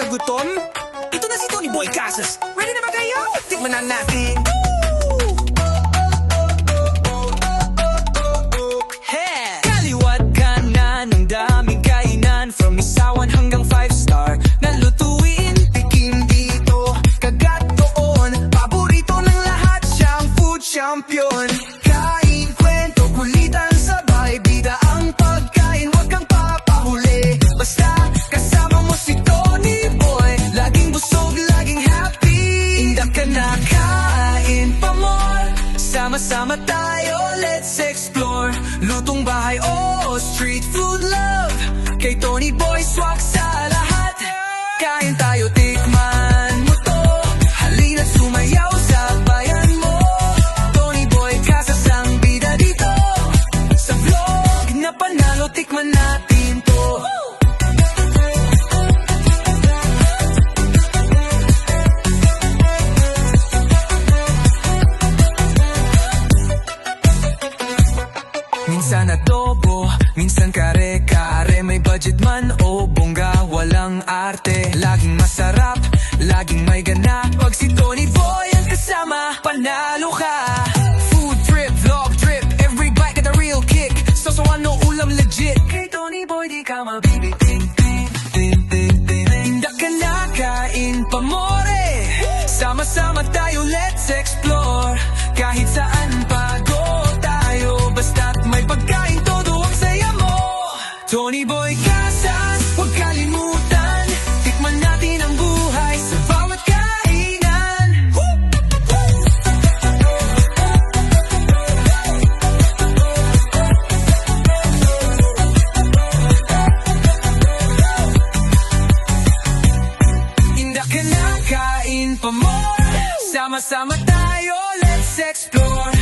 gutom? Ito na si Tony Boy Casas. Ready na ba kayo? Tikman na natin. Hey! Kaliwat kanan ng daming kainan, from isawan hanggang 5-star na lutuin. Tikim dito, kagat doon. Paborito ng lahat, siyang food champion. Kain, kwento, kulitan, sabay, bida ang pagkain. Huwag kang papahuli, basta kasama mo si Tony Boy. Laging busog, laging happy. Indak ka na, kain pa more. Sama-sama tayo, let's explore. Lutong bahay o street food love, kay Tony Boy swak sa lahat. Kain tayo, tikman mo to. Halina't sumayaw sa bayan mo. Tony Boy Casas ang bida dito. Sa vlog na panalo, tikman natin to. Minsan adobo, minsan kare-kare. May budget man o bongga, walang arte. Laging masarap, laging may gana. Pag si Tony Boy ang kasama, panalo ka. Food trip, vlog trip, every bite got a real kick. So ano ulam legit, kay Tony Boy di ka mabibitin. Indak ka na, kain pa more. Sama-sama tayo, let's explore. Kahit saan pago tayo, basta't may pagkain, todo ang saya mo. Tony Boy Casas, huwag kalimutan. Tikman natin ang buhay sa bawat kainan. Indak ka na, kain pa more. Sama-sama tayo, let's explore.